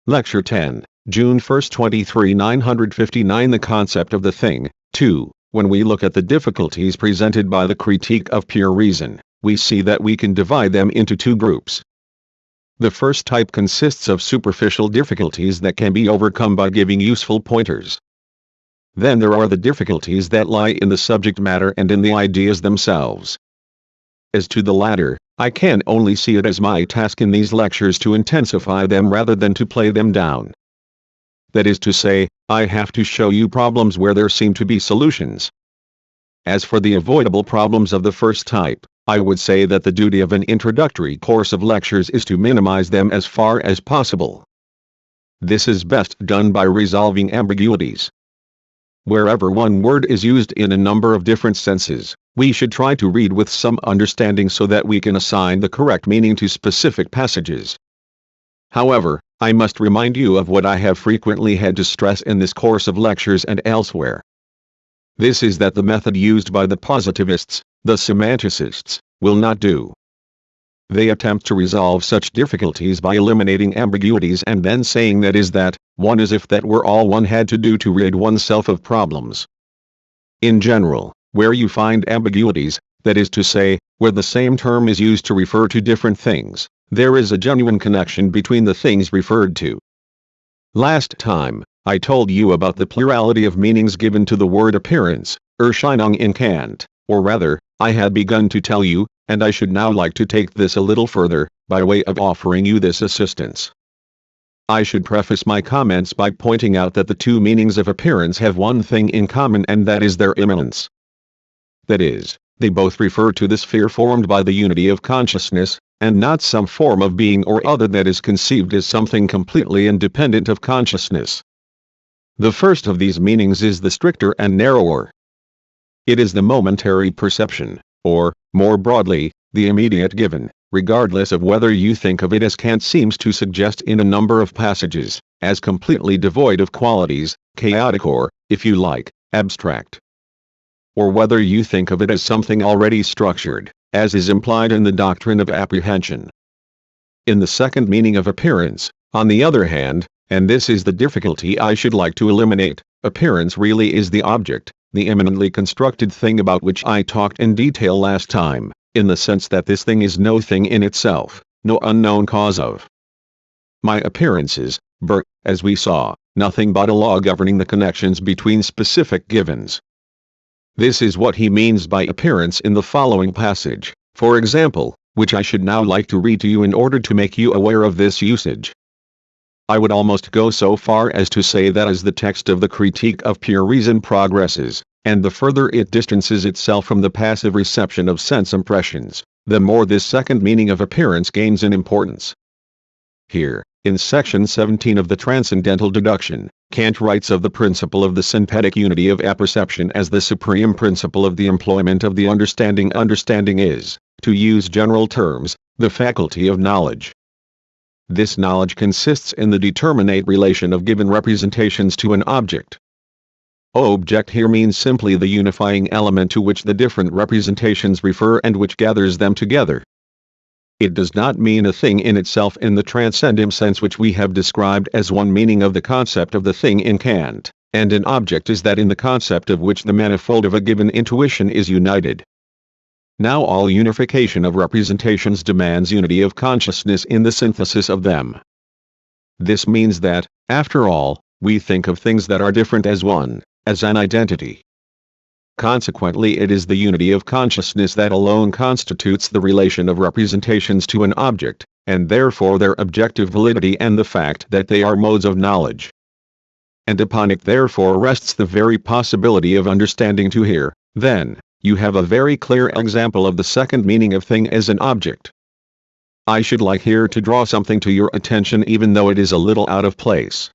Lecture 10, June 1, 959. The concept of the thing. 2. When we look at the difficulties presented by the critique of pure reason, we see that we can divide them into two groups. The first type consists of superficial difficulties that can be overcome by giving useful pointers. Then there are the difficulties that lie in the subject matter and in the ideas themselves. As to the latter, I can only see it as my task in these lectures to intensify them rather than to play them down. That is to say, I have to show you problems where there seem to be solutions. As for the avoidable problems of the first type, I would say that the duty of an introductory course of lectures is to minimize them as far as possible. This is best done by resolving ambiguities. Wherever one word is used in a number of different senses, we should try to read with some understanding so that we can assign the correct meaning to specific passages. However, I must remind you of what I have frequently had to stress in this course of lectures and elsewhere. This is that the method used by the positivists, the semanticists, will not do. They attempt to resolve such difficulties by eliminating ambiguities and then saying that is that, one as if that were all one had to do to rid oneself of problems. In general, where you find ambiguities, that is to say, where the same term is used to refer to different things, there is a genuine connection between the things referred to. Last time, I told you about the plurality of meanings given to the word appearance, Erscheinung in Kant, or rather, I had begun to tell you, and I should now like to take this a little further, by way of offering you this assistance. I should preface my comments by pointing out that the two meanings of appearance have one thing in common, and that is their immanence. That is, they both refer to the sphere formed by the unity of consciousness, and not some form of being or other that is conceived as something completely independent of consciousness. The first of these meanings is the stricter and narrower. It is the momentary perception, or, more broadly, the immediate given, regardless of whether you think of it as Kant seems to suggest in a number of passages, as completely devoid of qualities, chaotic or, if you like, abstract. Or whether you think of it as something already structured, as is implied in the doctrine of apprehension. In the second meaning of appearance, on the other hand, and this is the difficulty I should like to eliminate, appearance really is the object, the immanently constructed thing about which I talked in detail last time, in the sense that this thing is no thing in itself, no unknown cause of. My appearances, as we saw, nothing but a law governing the connections between specific givens. This is what he means by appearance in the following passage, for example, which I should now like to read to you in order to make you aware of this usage. I would almost go so far as to say that as the text of the Critique of Pure Reason progresses, and the further it distances itself from the passive reception of sense impressions, the more this second meaning of appearance gains in importance. Here, in section 17 of the Transcendental Deduction, Kant writes of the principle of the synthetic unity of apperception as the supreme principle of the employment of the understanding. Understanding is, to use general terms, the faculty of knowledge. This knowledge consists in the determinate relation of given representations to an object. Object here means simply the unifying element to which the different representations refer and which gathers them together. It does not mean a thing in itself in the transcendent sense which we have described as one meaning of the concept of the thing in Kant, and an object is that in the concept of which the manifold of a given intuition is united. Now all unification of representations demands unity of consciousness in the synthesis of them. This means that, after all, we think of things that are different as one, as an identity. Consequently, it is the unity of consciousness that alone constitutes the relation of representations to an object, and therefore their objective validity and the fact that they are modes of knowledge. And upon it therefore rests the very possibility of understanding. To here, then, you have a very clear example of the second meaning of thing as an object. I should like here to draw something to your attention even though it is a little out of place.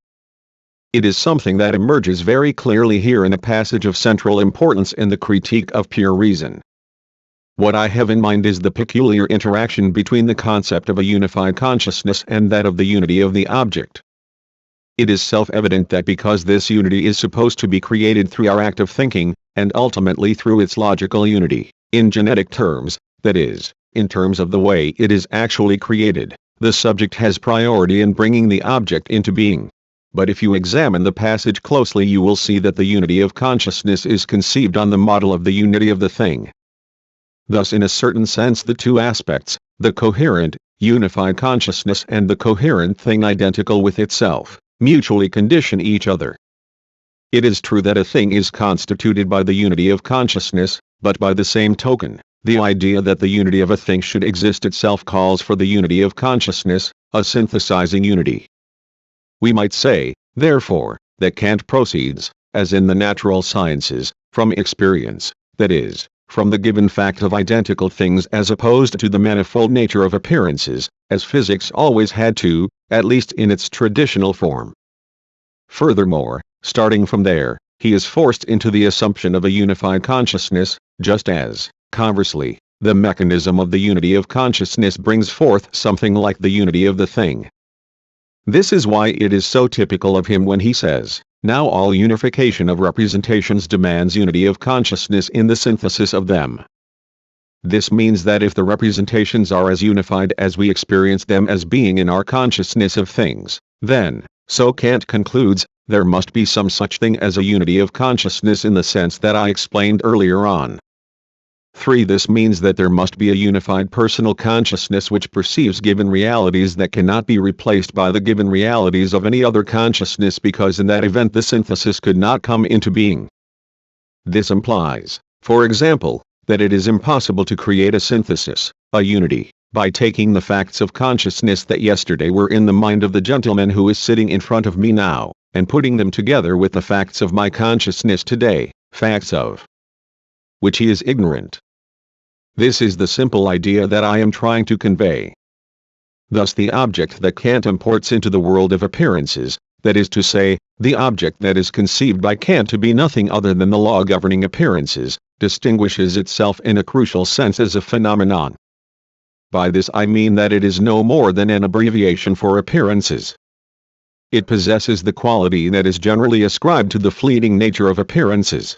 It is something that emerges very clearly here in a passage of central importance in the Critique of Pure Reason. What I have in mind is the peculiar interaction between the concept of a unified consciousness and that of the unity of the object. It is self-evident that because this unity is supposed to be created through our act of thinking, and ultimately through its logical unity, in genetic terms, that is, in terms of the way it is actually created, the subject has priority in bringing the object into being. But if you examine the passage closely, you will see that the unity of consciousness is conceived on the model of the unity of the thing. Thus, in a certain sense, the two aspects, the coherent, unified consciousness and the coherent thing identical with itself, mutually condition each other. It is true that a thing is constituted by the unity of consciousness, but by the same token, the idea that the unity of a thing should exist itself calls for the unity of consciousness, a synthesizing unity. We might say, therefore, that Kant proceeds, as in the natural sciences, from experience, that is, from the given fact of identical things as opposed to the manifold nature of appearances, as physics always had to, at least in its traditional form. Furthermore, starting from there, he is forced into the assumption of a unified consciousness, just as, conversely, the mechanism of the unity of consciousness brings forth something like the unity of the thing. This is why it is so typical of him when he says, "Now all unification of representations demands unity of consciousness in the synthesis of them." This means that if the representations are as unified as we experience them as being in our consciousness of things, then, so Kant concludes, there must be some such thing as a unity of consciousness in the sense that I explained earlier on. 3. This means that there must be a unified personal consciousness which perceives given realities that cannot be replaced by the given realities of any other consciousness, because in that event the synthesis could not come into being. This implies, for example, that it is impossible to create a synthesis, a unity, by taking the facts of consciousness that yesterday were in the mind of the gentleman who is sitting in front of me now, and putting them together with the facts of my consciousness today, facts of which he is ignorant. This is the simple idea that I am trying to convey. Thus the object that Kant imports into the world of appearances, that is to say, the object that is conceived by Kant to be nothing other than the law governing appearances, distinguishes itself in a crucial sense as a phenomenon. By this I mean that it is no more than an abbreviation for appearances. It possesses the quality that is generally ascribed to the fleeting nature of appearances.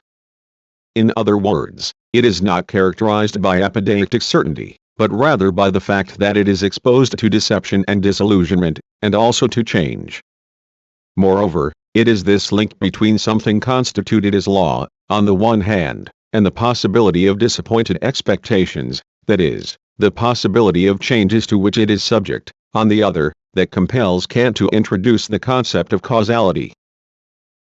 In other words, it is not characterized by apodeictic certainty, but rather by the fact that it is exposed to deception and disillusionment, and also to change. Moreover, it is this link between something constituted as law, on the one hand, and the possibility of disappointed expectations, that is, the possibility of changes to which it is subject, on the other, that compels Kant to introduce the concept of causality.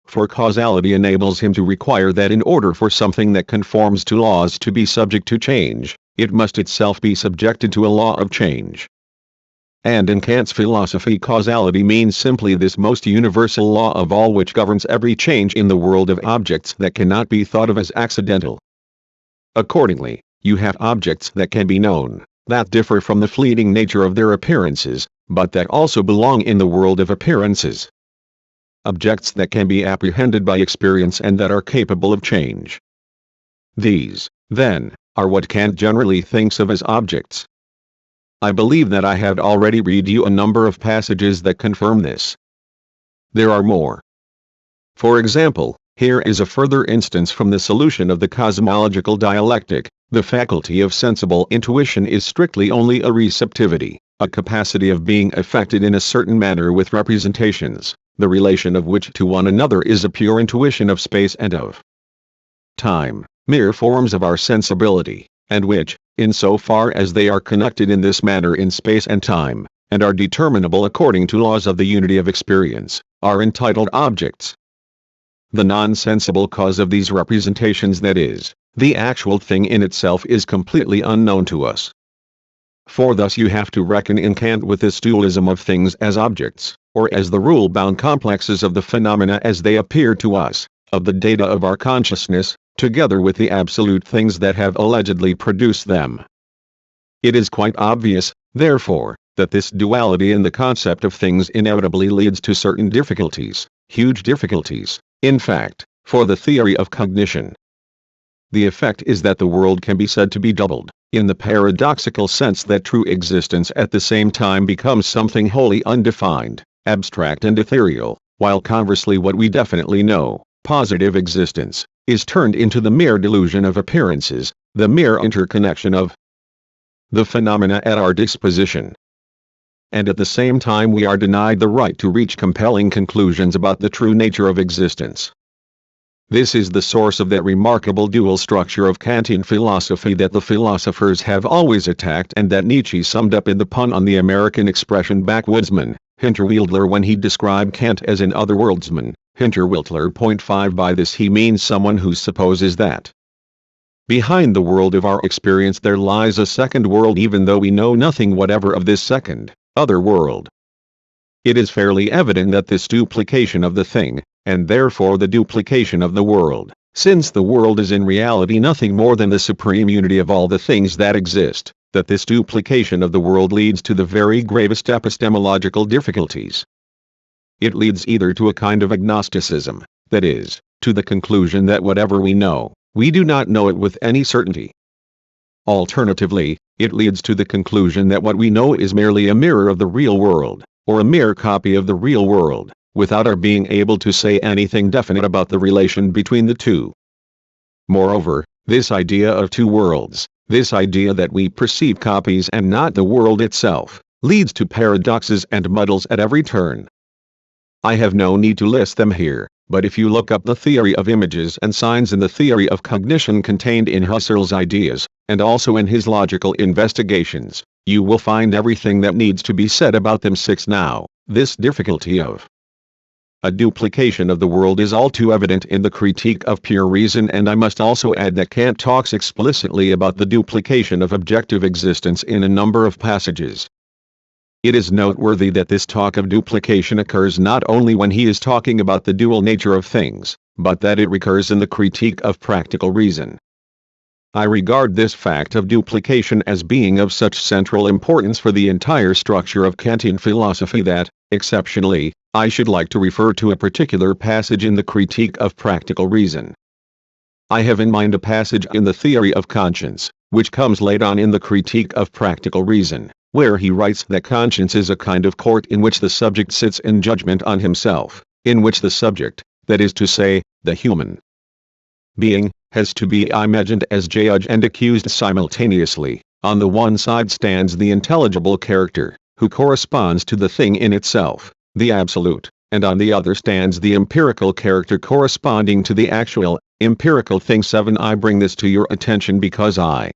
For causality enables him to require that in order for something that conforms to laws to be subject to change, it must itself be subjected to a law of change. And in Kant's philosophy, causality means simply this most universal law of all which governs every change in the world of objects that cannot be thought of as accidental. Accordingly, you have objects that can be known, that differ from the fleeting nature of their appearances, but that also belong in the world of appearances. Objects that can be apprehended by experience and that are capable of change. These, then, are what Kant generally thinks of as objects. I believe that I have already read you a number of passages that confirm this. There are more. For example, here is a further instance from the solution of the cosmological dialectic: the faculty of sensible intuition is strictly only a receptivity, a capacity of being affected in a certain manner with representations, the relation of which to one another is a pure intuition of space and of time, mere forms of our sensibility, and which, in so far as they are connected in this manner in space and time, and are determinable according to laws of the unity of experience, are entitled objects. The non-sensible cause of these representations, that is, the actual thing in itself, is completely unknown to us. For thus you have to reckon in Kant with this dualism of things as objects, or as the rule-bound complexes of the phenomena as they appear to us, of the data of our consciousness, together with the absolute things that have allegedly produced them. It is quite obvious, therefore, that this duality in the concept of things inevitably leads to certain difficulties, huge difficulties, in fact, for the theory of cognition. The effect is that the world can be said to be doubled, in the paradoxical sense that true existence at the same time becomes something wholly undefined, abstract and ethereal, while conversely what we definitely know, positive existence, is turned into the mere delusion of appearances, the mere interconnection of the phenomena at our disposition. and at the same time we are denied the right to reach compelling conclusions about the true nature of existence. This is the source of that remarkable dual structure of Kantian philosophy that the philosophers have always attacked and that Nietzsche summed up in the pun on the American expression backwoodsman, Hinterwäldler, when he described Kant as an otherworldsman, Hinterwäldler. 5 By this he means someone who supposes that behind the world of our experience there lies a second world, even though we know nothing whatever of this second, other world. It is fairly evident that this duplication of the thing, and therefore the duplication of the world, since the world is in reality nothing more than the supreme unity of all the things that exist, that this duplication of the world leads to the very gravest epistemological difficulties. It leads either to a kind of agnosticism, that is, to the conclusion that whatever we know, we do not know it with any certainty. Alternatively, it leads to the conclusion that what we know is merely a mirror of the real world, or a mere copy of the real world, without our being able to say anything definite about the relation between the two. Moreover, this idea of two worlds, this idea that we perceive copies and not the world itself, leads to paradoxes and muddles at every turn. I have no need to list them here, but if you look up the theory of images and signs in the theory of cognition contained in Husserl's ideas, and also in his logical investigations, you will find everything that needs to be said about them. 6 Now, this difficulty of a duplication of the world is all too evident in the Critique of Pure Reason, and I must also add that Kant talks explicitly about the duplication of objective existence in a number of passages. It is noteworthy that this talk of duplication occurs not only when he is talking about the dual nature of things, but that it recurs in the Critique of Practical Reason. I regard this fact of duplication as being of such central importance for the entire structure of Kantian philosophy that, exceptionally, I should like to refer to a particular passage in the Critique of Practical Reason. I have in mind a passage in the Theory of Conscience, which comes late on in the Critique of Practical Reason, where he writes that conscience is a kind of court in which the subject sits in judgment on himself, in which the subject, that is to say, the human being, has to be imagined as judge and accused simultaneously. On the one side stands the intelligible character, who corresponds to the thing in itself, the absolute, and on the other stands the empirical character corresponding to the actual, empirical thing. 7 I bring this to your attention because I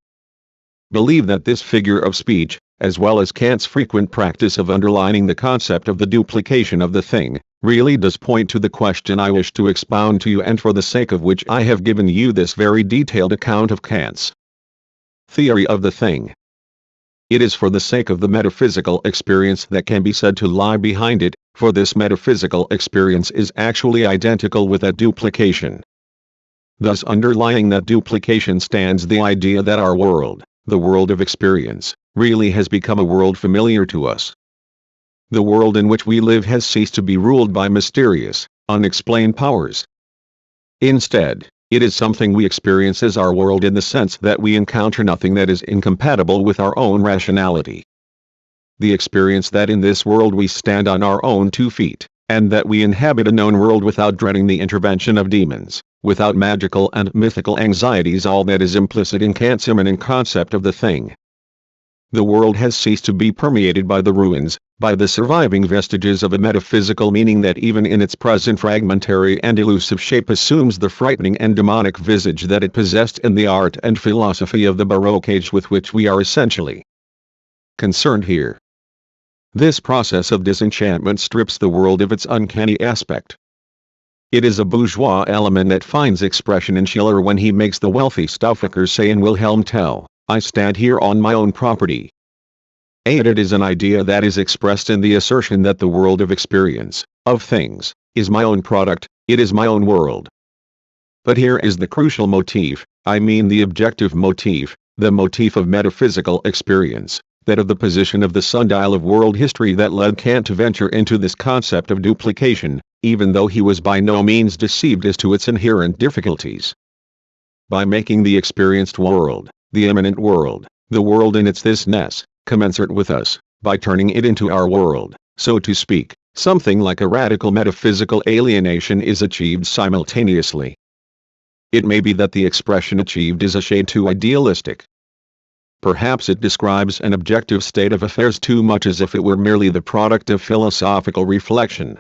believe that this figure of speech, as well as Kant's frequent practice of underlining the concept of the duplication of the thing, really does point to the question I wish to expound to you, and for the sake of which I have given you this very detailed account of Kant's theory of the thing. It is for the sake of the metaphysical experience that can be said to lie behind it, for this metaphysical experience is actually identical with that duplication. Thus underlying that duplication stands the idea that our world, the world of experience, really has become a world familiar to us. The world in which we live has ceased to be ruled by mysterious, unexplained powers. Instead, it is something we experience as our world in the sense that we encounter nothing that is incompatible with our own rationality. The experience that in this world we stand on our own 2 feet, and that we inhabit a known world without dreading the intervention of demons, without magical and mythical anxieties, all that is implicit in Kant's immanent concept of the thing. The world has ceased to be permeated by the ruins, by the surviving vestiges of a metaphysical meaning that even in its present fragmentary and elusive shape assumes the frightening and demonic visage that it possessed in the art and philosophy of the Baroque age with which we are essentially concerned here. This process of disenchantment strips the world of its uncanny aspect. It is a bourgeois element that finds expression in Schiller when he makes the wealthy Stouffacher say in Wilhelm Tell, I stand here on my own property. And it is an idea that is expressed in the assertion that the world of experience, of things, is my own product, it is my own world. But here is the crucial motif, I mean the objective motif, the motif of metaphysical experience, that of the position of the sundial of world history that led Kant to venture into this concept of duplication, even though he was by no means deceived as to its inherent difficulties. By making the experienced world, the immanent world, the world in its thisness, commensurate with us, by turning it into our world, so to speak, something like a radical metaphysical alienation is achieved simultaneously. It may be that the expression achieved is a shade too idealistic. Perhaps it describes an objective state of affairs too much as if it were merely the product of philosophical reflection.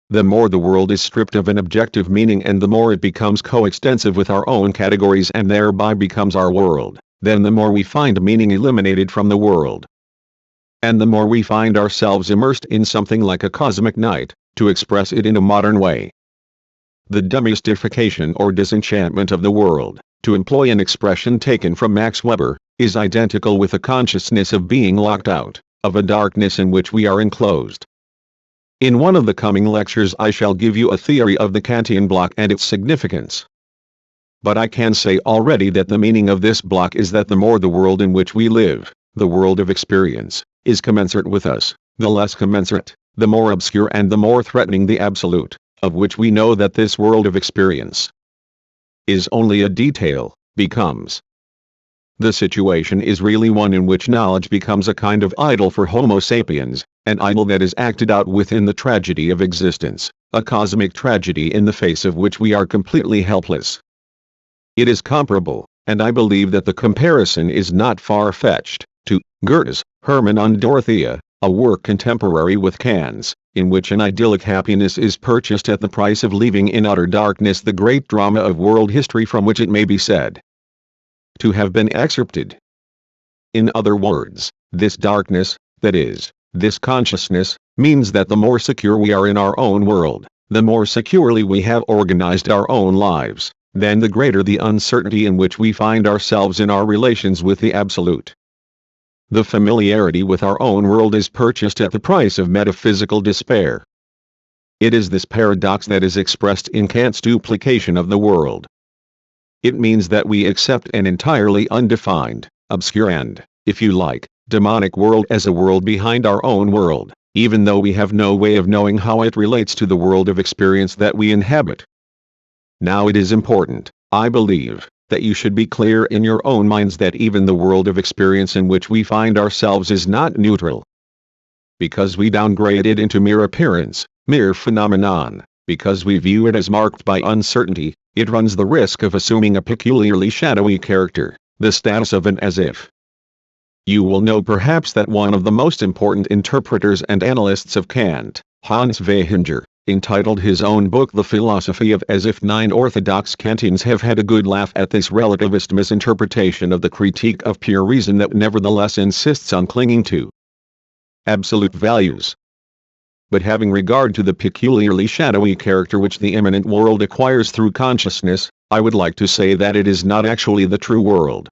The more the world is stripped of an objective meaning and the more it becomes coextensive with our own categories and thereby becomes our world, then the more we find meaning eliminated from the world. And the more we find ourselves immersed in something like a cosmic night, to express it in a modern way. The demystification or disenchantment of the world, to employ an expression taken from Max Weber, is identical with the consciousness of being locked out, of a darkness in which we are enclosed. In one of the coming lectures I shall give you a theory of the Kantian block and its significance. But I can say already that the meaning of this block is that the more the world in which we live, the world of experience, is commensurate with us, the less commensurate, the more obscure and the more threatening the absolute, of which we know that this world of experience is only a detail, becomes. The situation is really one in which knowledge becomes a kind of idol for Homo sapiens, an idol that is acted out within the tragedy of existence, a cosmic tragedy in the face of which we are completely helpless. It is comparable, and I believe that the comparison is not far-fetched, to Goethe's Hermann und Dorothea, a work contemporary with Kant's, in which an idyllic happiness is purchased at the price of leaving in utter darkness the great drama of world history from which it may be said to have been excerpted. In other words, this darkness, that is, this consciousness, means that the more secure we are in our own world, the more securely we have organized our own lives, then the greater the uncertainty in which we find ourselves in our relations with the Absolute. The familiarity with our own world is purchased at the price of metaphysical despair. It is this paradox that is expressed in Kant's duplication of the world. It means that we accept an entirely undefined, obscure and, if you like, demonic world as a world behind our own world, even though we have no way of knowing how it relates to the world of experience that we inhabit. Now it is important, I believe, that you should be clear in your own minds that even the world of experience in which we find ourselves is not neutral. Because we downgrade it into mere appearance, mere phenomenon, because we view it as marked by uncertainty, it runs the risk of assuming a peculiarly shadowy character, the status of an as if. You will know perhaps that one of the most important interpreters and analysts of Kant, Hans Vaihinger, entitled his own book The Philosophy of As If. 9 orthodox Kantians have had a good laugh at this relativist misinterpretation of the Critique of Pure Reason that nevertheless insists on clinging to absolute values. But having regard to the peculiarly shadowy character which the immanent world acquires through consciousness, I would like to say that it is not actually the true world.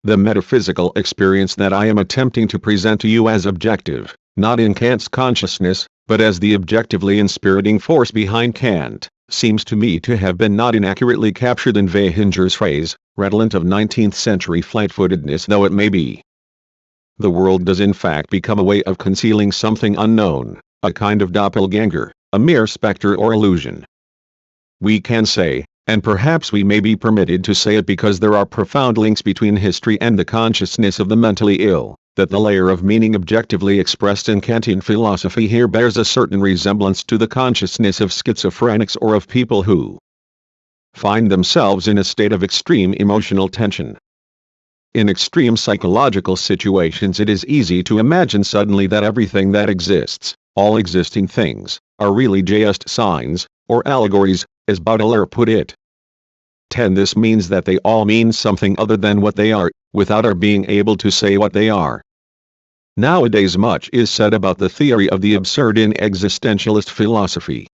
The metaphysical experience that I am attempting to present to you as objective, not in Kant's consciousness, but as the objectively inspiriting force behind Kant, seems to me to have been not inaccurately captured in Vaihinger's phrase, redolent of 19th-century flight-footedness though it may be. The world does in fact become a way of concealing something unknown, a kind of doppelganger, a mere specter or illusion. We can say, and perhaps we may be permitted to say it because there are profound links between history and the consciousness of the mentally ill, that the layer of meaning objectively expressed in Kantian philosophy here bears a certain resemblance to the consciousness of schizophrenics or of people who find themselves in a state of extreme emotional tension. In extreme psychological situations it is easy to imagine suddenly that everything that exists, all existing things, are really just signs, or allegories, as Baudelaire put it. 10. This means that they all mean something other than what they are, without our being able to say what they are. Nowadays much is said about the theory of the absurd in existentialist philosophy.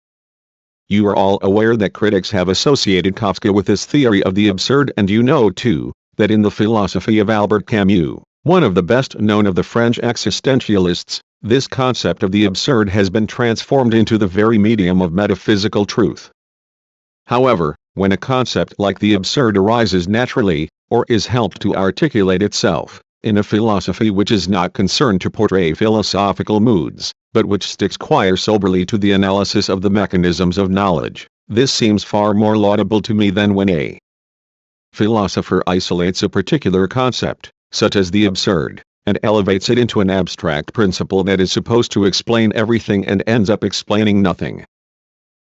You are all aware that critics have associated Kafka with this theory of the absurd, and you know too, that in the philosophy of Albert Camus, one of the best known of the French existentialists, this concept of the absurd has been transformed into the very medium of metaphysical truth. However, when a concept like the absurd arises naturally, or is helped to articulate itself, in a philosophy which is not concerned to portray philosophical moods, but which sticks quite soberly to the analysis of the mechanisms of knowledge, this seems far more laudable to me than when a philosopher isolates a particular concept, such as the absurd, and elevates it into an abstract principle that is supposed to explain everything and ends up explaining nothing.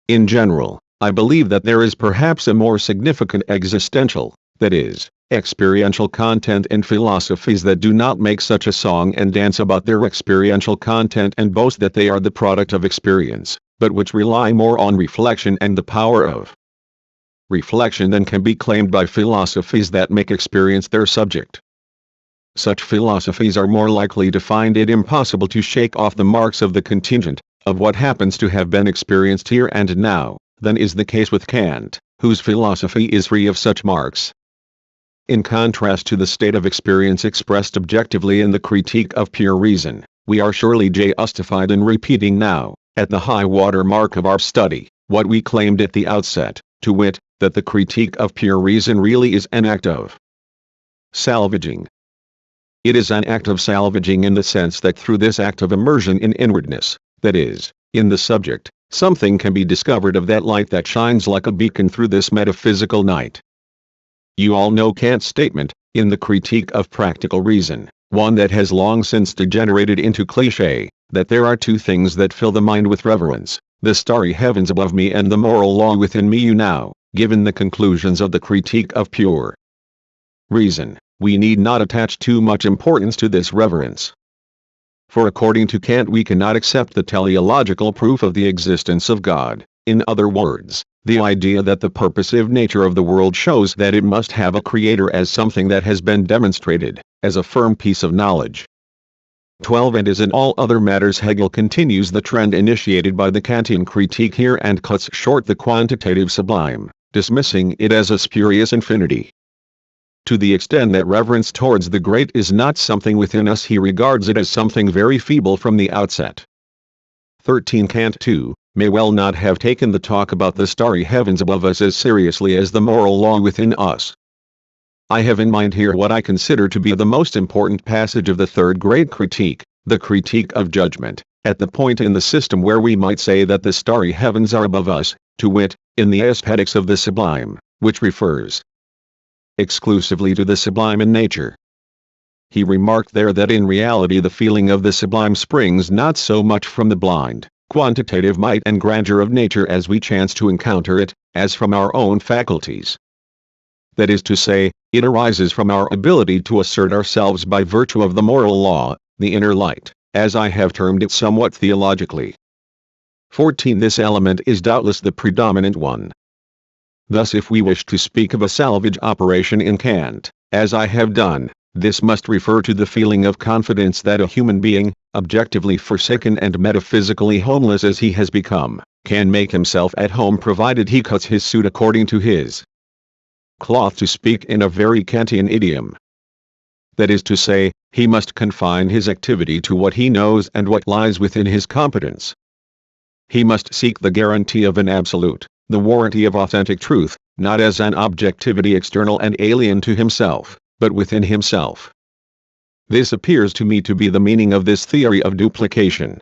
In general, I believe that there is perhaps a more significant existential, that is, experiential content and philosophies that do not make such a song and dance about their experiential content and boast that they are the product of experience, but which rely more on reflection and the power of reflection than can be claimed by philosophies that make experience their subject. Such philosophies are more likely to find it impossible to shake off the marks of the contingent, of what happens to have been experienced here and now, than is the case with Kant, whose philosophy is free of such marks. In contrast to the state of experience expressed objectively in the Critique of Pure Reason, we are surely justified in repeating now, at the high water mark of our study, what we claimed at the outset, to wit, that the Critique of Pure Reason really is an act of salvaging. It is an act of salvaging in the sense that through this act of immersion in inwardness, that is, in the subject, something can be discovered of that light that shines like a beacon through this metaphysical night. You all know Kant's statement, in the Critique of Practical Reason, one that has long since degenerated into cliché, that there are two things that fill the mind with reverence, the starry heavens above me and the moral law within me. You now, given the conclusions of the Critique of Pure Reason, we need not attach too much importance to this reverence. For according to Kant we cannot accept the teleological proof of the existence of God, in other words, the idea that the purposive nature of the world shows that it must have a creator as something that has been demonstrated, as a firm piece of knowledge. 12. And as in all other matters Hegel continues the trend initiated by the Kantian critique here and cuts short the quantitative sublime, dismissing it as a spurious infinity. To the extent that reverence towards the great is not something within us, he regards it as something very feeble from the outset. 13. Kant, too, may well not have taken the talk about the starry heavens above us as seriously as the moral law within us. I have in mind here what I consider to be the most important passage of the third great critique, the Critique of Judgment, at the point in the system where we might say that the starry heavens are above us, to wit, in the aesthetics of the sublime, which refers exclusively to the sublime in nature. He remarked there that in reality the feeling of the sublime springs not so much from the blind, quantitative might and grandeur of nature as we chance to encounter it, as from our own faculties. That is to say, it arises from our ability to assert ourselves by virtue of the moral law, the inner light, as I have termed it somewhat theologically. 14. This element is doubtless the predominant one. Thus if we wish to speak of a salvage operation in Kant, as I have done, this must refer to the feeling of confidence that a human being, objectively forsaken and metaphysically homeless as he has become, can make himself at home provided he cuts his suit according to his cloth, to speak in a very Kantian idiom. That is to say, he must confine his activity to what he knows and what lies within his competence. He must seek the guarantee of an absolute, the warranty of authentic truth, not as an objectivity external and alien to himself, but within himself. This appears to me to be the meaning of this theory of duplication.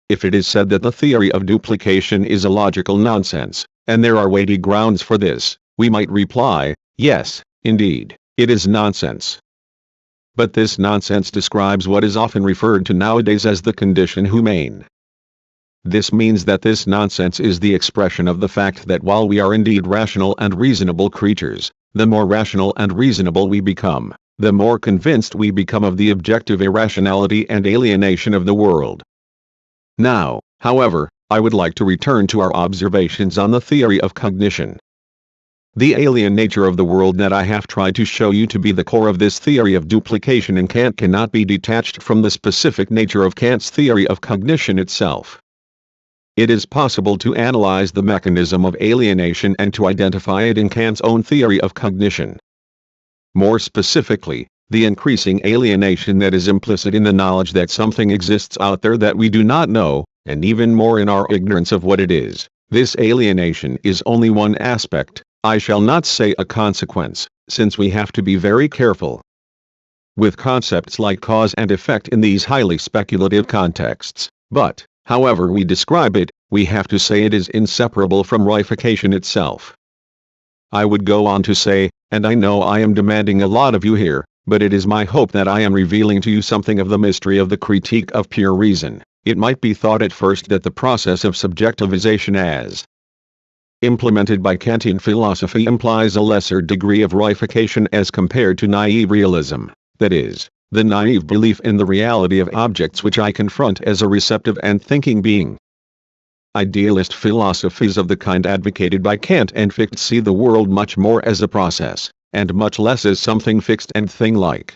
If it is said that the theory of duplication is a logical nonsense, and there are weighty grounds for this, we might reply, yes, indeed, it is nonsense. But this nonsense describes what is often referred to nowadays as the condition humane. This means that this nonsense is the expression of the fact that while we are indeed rational and reasonable creatures, the more rational and reasonable we become, the more convinced we become of the objective irrationality and alienation of the world. Now, however, I would like to return to our observations on the theory of cognition. The alien nature of the world that I have tried to show you to be the core of this theory of duplication in Kant cannot be detached from the specific nature of Kant's theory of cognition itself. It is possible to analyze the mechanism of alienation and to identify it in Kant's own theory of cognition. More specifically, the increasing alienation that is implicit in the knowledge that something exists out there that we do not know, and even more in our ignorance of what it is. This alienation is only one aspect, I shall not say a consequence, since we have to be very careful with concepts like cause and effect in these highly speculative contexts, but, however we describe it, we have to say it is inseparable from reification itself. I would go on to say, and I know I am demanding a lot of you here, but it is my hope that I am revealing to you something of the mystery of the Critique of Pure Reason. It might be thought at first that the process of subjectivization as implemented by Kantian philosophy implies a lesser degree of reification as compared to naive realism, that is, the naive belief in the reality of objects which I confront as a receptive and thinking being. Idealist philosophies of the kind advocated by Kant and Fichte see the world much more as a process, and much less as something fixed and thing-like.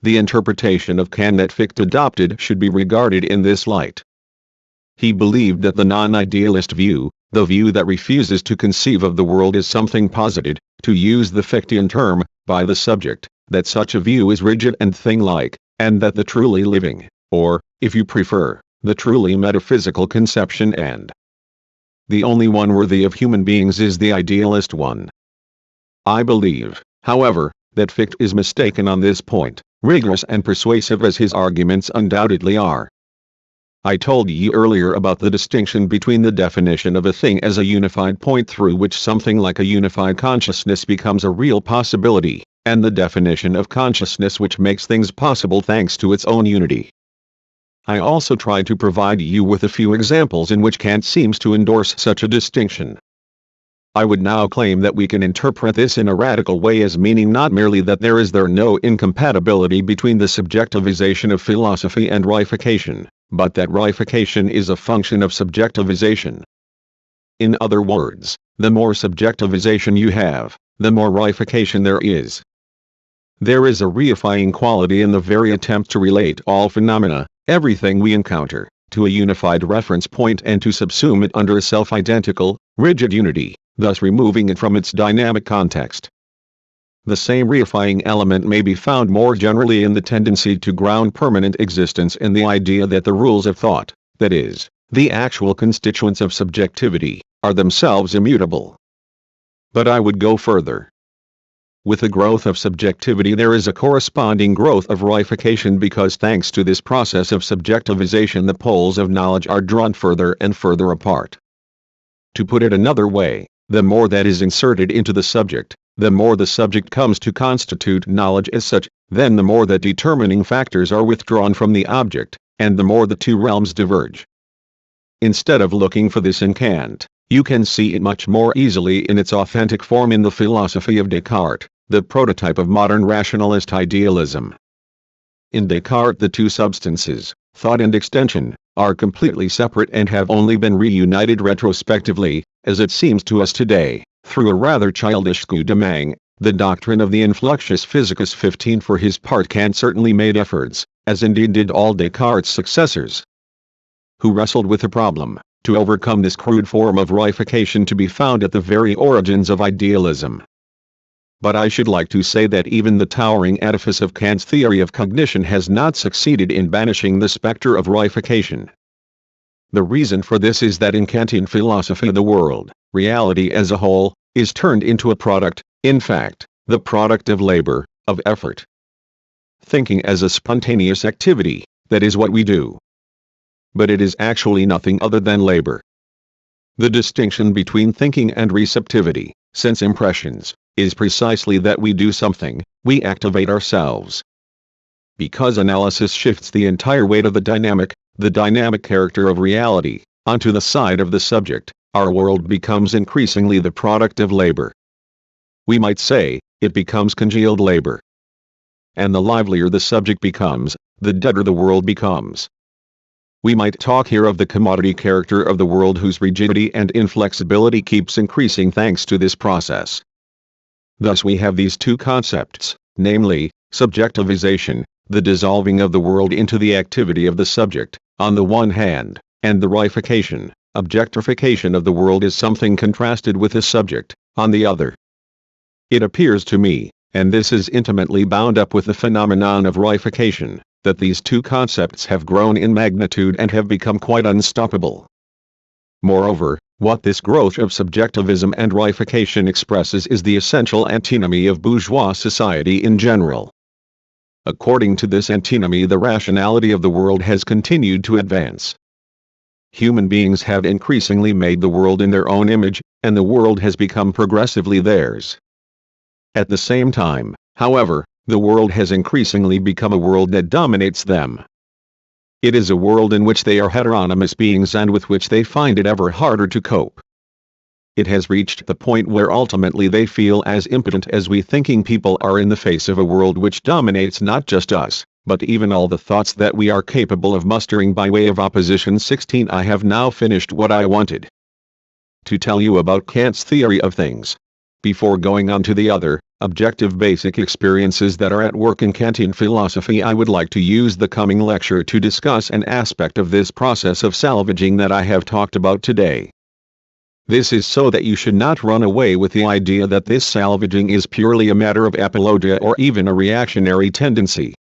The interpretation of Kant that Fichte adopted should be regarded in this light. He believed that the non-idealist view, the view that refuses to conceive of the world as something posited, to use the Fichtean term, by the subject, that such a view is rigid and thing-like, and that the truly living, or, if you prefer, the truly metaphysical conception and the only one worthy of human beings is the idealist one. I believe, however, that Fichte is mistaken on this point, rigorous and persuasive as his arguments undoubtedly are. I told you earlier about the distinction between the definition of a thing as a unified point through which something like a unified consciousness becomes a real possibility, and the definition of consciousness which makes things possible thanks to its own unity. I also tried to provide you with a few examples in which Kant seems to endorse such a distinction. I would now claim that we can interpret this in a radical way as meaning not merely that there is no incompatibility between the subjectivization of philosophy and reification, but that reification is a function of subjectivization. In other words, the more subjectivization you have, the more reification there is. There is a reifying quality in the very attempt to relate all phenomena, everything we encounter, to a unified reference point and to subsume it under a self-identical, rigid unity, thus removing it from its dynamic context. The same reifying element may be found more generally in the tendency to ground permanent existence in the idea that the rules of thought, that is, the actual constituents of subjectivity, are themselves immutable. But I would go further. With the growth of subjectivity there is a corresponding growth of reification because thanks to this process of subjectivization the poles of knowledge are drawn further and further apart. To put it another way, the more that is inserted into the subject, the more the subject comes to constitute knowledge as such, then the more that determining factors are withdrawn from the object, and the more the two realms diverge. Instead of looking for this in Kant, you can see it much more easily in its authentic form in the philosophy of Descartes, the prototype of modern rationalist idealism. In Descartes the two substances, thought and extension, are completely separate and have only been reunited retrospectively, as it seems to us today, through a rather childish coup de main, the doctrine of the influxus physicus 15. For his part Kant certainly made efforts, as indeed did all Descartes' successors, who wrestled with the problem, to overcome this crude form of reification to be found at the very origins of idealism. But I should like to say that even the towering edifice of Kant's theory of cognition has not succeeded in banishing the specter of reification. The reason for this is that in Kantian philosophy the world, reality as a whole, is turned into a product, in fact, the product of labor, of effort. Thinking as a spontaneous activity, that is what we do. But it is actually nothing other than labor. The distinction between thinking and receptivity, sense impressions, is precisely that we do something, we activate ourselves. Because analysis shifts the entire weight of the dynamic character of reality, onto the side of the subject, our world becomes increasingly the product of labor. We might say, it becomes congealed labor. And the livelier the subject becomes, the deader the world becomes. We might talk here of the commodity character of the world whose rigidity and inflexibility keeps increasing thanks to this process. Thus we have these two concepts, namely, subjectivization, the dissolving of the world into the activity of the subject, on the one hand, and the reification, objectification of the world as something contrasted with the subject, on the other. It appears to me, and this is intimately bound up with the phenomenon of reification, that these two concepts have grown in magnitude and have become quite unstoppable. Moreover, what this growth of subjectivism and reification expresses is the essential antinomy of bourgeois society in general. According to this antinomy the rationality of the world has continued to advance. Human beings have increasingly made the world in their own image, and the world has become progressively theirs. At the same time, however, the world has increasingly become a world that dominates them. It is a world in which they are heteronymous beings and with which they find it ever harder to cope. It has reached the point where ultimately they feel as impotent as we thinking people are in the face of a world which dominates not just us, but even all the thoughts that we are capable of mustering by way of opposition. 16. I have now finished what I wanted to tell you about Kant's theory of things. Before going on to the other, objective basic experiences that are at work in Kantian philosophy, I would like to use the coming lecture to discuss an aspect of this process of salvaging that I have talked about today. This is so that you should not run away with the idea that this salvaging is purely a matter of apologia or even a reactionary tendency.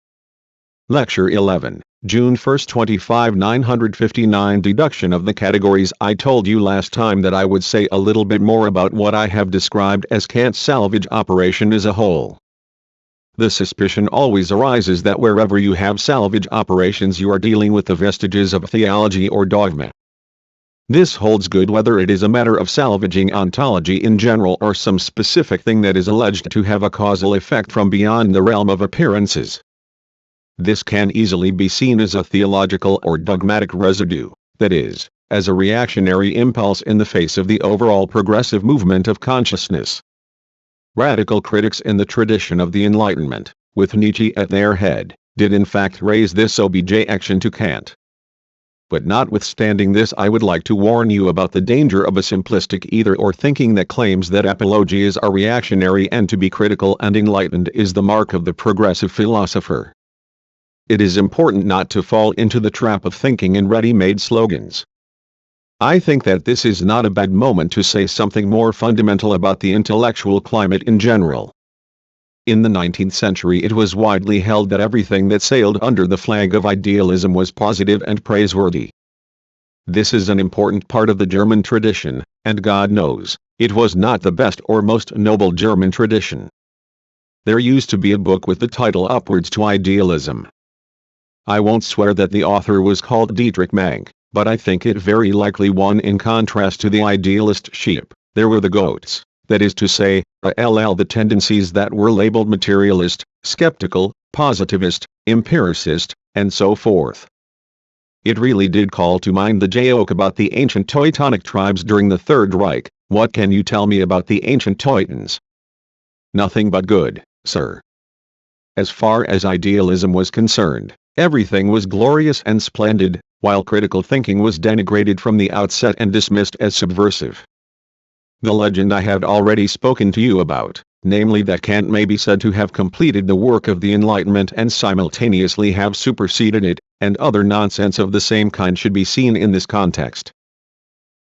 Lecture 11, June 1, 25, 959. Deduction of the categories. I told you last time that I would say a little bit more about what I have described as Kant's salvage operation as a whole. The suspicion always arises that wherever you have salvage operations you are dealing with the vestiges of theology or dogma. This holds good whether it is a matter of salvaging ontology in general or some specific thing that is alleged to have a causal effect from beyond the realm of appearances. This can easily be seen as a theological or dogmatic residue, that is, as a reactionary impulse in the face of the overall progressive movement of consciousness. Radical critics in the tradition of the Enlightenment, with Nietzsche at their head, did in fact raise this objection to Kant. But notwithstanding this, I would like to warn you about the danger of a simplistic either-or thinking that claims that apologias are reactionary and to be critical and enlightened is the mark of the progressive philosopher. It is important not to fall into the trap of thinking in ready-made slogans. I think that this is not a bad moment to say something more fundamental about the intellectual climate in general. In the 19th century it was widely held that everything that sailed under the flag of idealism was positive and praiseworthy. This is an important part of the German tradition, and God knows, it was not the best or most noble German tradition. There used to be a book with the title Upwards to Idealism. I won't swear that the author was called Dietrich Mank, but I think it very likely one. In contrast to the idealist sheep, there were the goats. That is to say, the tendencies that were labeled materialist, skeptical, positivist, empiricist, and so forth. It really did call to mind the joke about the ancient Teutonic tribes during the Third Reich. What can you tell me about the ancient Teutons? Nothing but good, sir. As far as idealism was concerned, everything was glorious and splendid, while critical thinking was denigrated from the outset and dismissed as subversive. The legend I had already spoken to you about, namely that Kant may be said to have completed the work of the Enlightenment and simultaneously have superseded it, and other nonsense of the same kind should be seen in this context.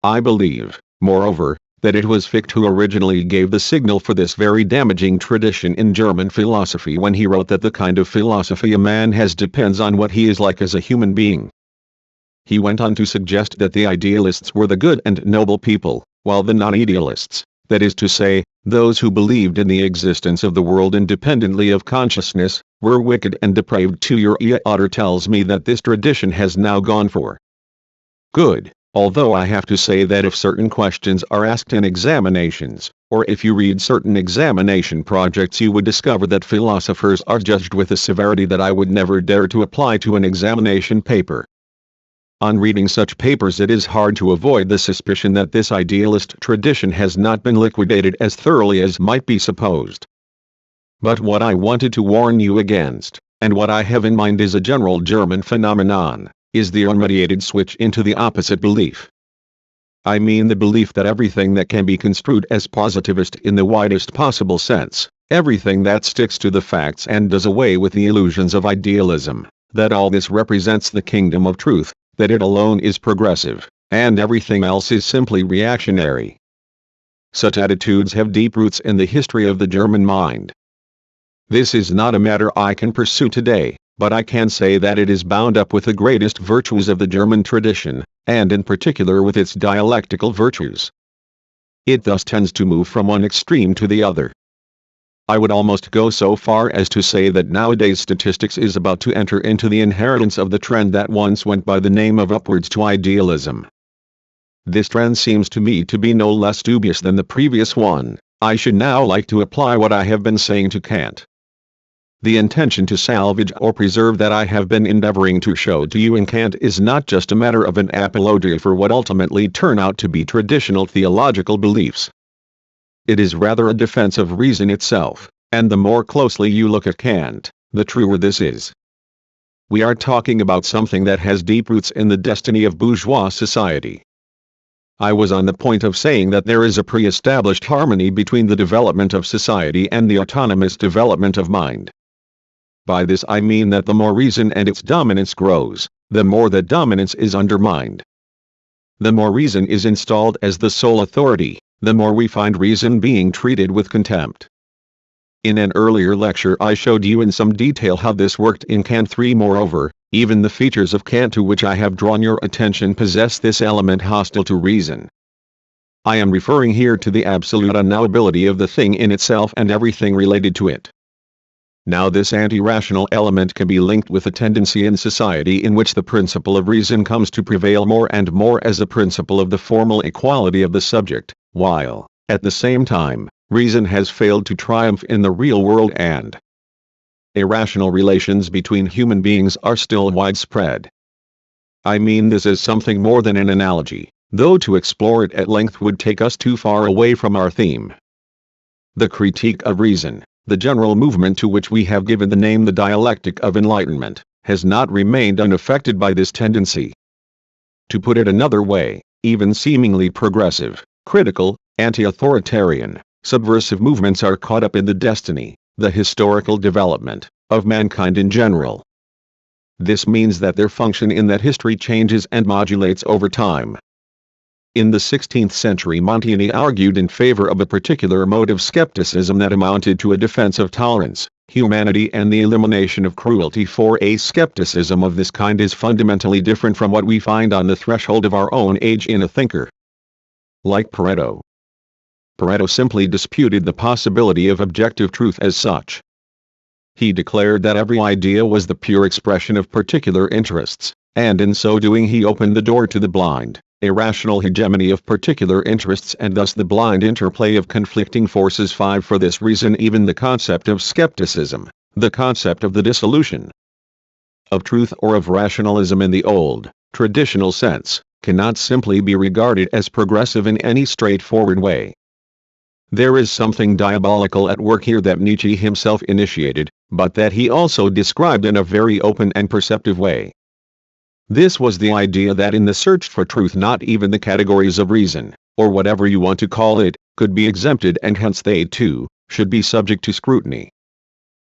I believe, moreover, that it was Fichte who originally gave the signal for this very damaging tradition in German philosophy when he wrote that the kind of philosophy a man has depends on what he is like as a human being. He went on to suggest that the idealists were the good and noble people, while the non-idealists, that is to say, those who believed in the existence of the world independently of consciousness, were wicked and depraved too. Your Theodor tells me that this tradition has now gone for good, although I have to say that if certain questions are asked in examinations, or if you read certain examination projects, you would discover that philosophers are judged with a severity that I would never dare to apply to an examination paper. On reading such papers it is hard to avoid the suspicion that this idealist tradition has not been liquidated as thoroughly as might be supposed. But what I wanted to warn you against, and what I have in mind is a general German phenomenon, is the unmediated switch into the opposite belief. I mean the belief that everything that can be construed as positivist in the widest possible sense, everything that sticks to the facts and does away with the illusions of idealism, that all this represents the kingdom of truth, that it alone is progressive, and everything else is simply reactionary. Such attitudes have deep roots in the history of the German mind. This is not a matter I can pursue today, but I can say that it is bound up with the greatest virtues of the German tradition, and in particular with its dialectical virtues. It thus tends to move from one extreme to the other. I would almost go so far as to say that nowadays statistics is about to enter into the inheritance of the trend that once went by the name of upwards to idealism. This trend seems to me to be no less dubious than the previous one. I should now like to apply what I have been saying to Kant. The intention to salvage or preserve that I have been endeavoring to show to you in Kant is not just a matter of an apologia for what ultimately turn out to be traditional theological beliefs. It is rather a defense of reason itself, and the more closely you look at Kant, the truer this is. We are talking about something that has deep roots in the destiny of bourgeois society. I was on the point of saying that there is a pre-established harmony between the development of society and the autonomous development of mind. By this I mean that the more reason and its dominance grows, the more that dominance is undermined. The more reason is installed as the sole authority, the more we find reason being treated with contempt. In an earlier lecture I showed you in some detail how this worked in Kant 3. Moreover, even the features of Kant to which I have drawn your attention possess this element hostile to reason. I am referring here to the absolute unknowability of the thing in itself and everything related to it. Now this anti-rational element can be linked with a tendency in society in which the principle of reason comes to prevail more and more as a principle of the formal equality of the subject, while, at the same time, reason has failed to triumph in the real world and irrational relations between human beings are still widespread. I mean this as something more than an analogy, though to explore it at length would take us too far away from our theme. The critique of reason, the general movement to which we have given the name the dialectic of enlightenment, has not remained unaffected by this tendency. To put it another way, even seemingly progressive, critical, anti-authoritarian, subversive movements are caught up in the destiny, the historical development, of mankind in general. This means that their function in that history changes and modulates over time. In the 16th century Montaigne argued in favor of a particular mode of skepticism that amounted to a defense of tolerance, humanity and the elimination of cruelty, for a skepticism of this kind is fundamentally different from what we find on the threshold of our own age in a thinker like Pareto. Pareto simply disputed the possibility of objective truth as such. He declared that every idea was the pure expression of particular interests, and in so doing he opened the door to the blind, irrational hegemony of particular interests and thus the blind interplay of conflicting forces. 5. For this reason even the concept of skepticism, the concept of the dissolution of truth or of rationalism in the old, traditional sense, cannot simply be regarded as progressive in any straightforward way. There is something diabolical at work here that Nietzsche himself initiated, but that he also described in a very open and perceptive way. This was the idea that in the search for truth not even the categories of reason, or whatever you want to call it, could be exempted and hence they too, should be subject to scrutiny.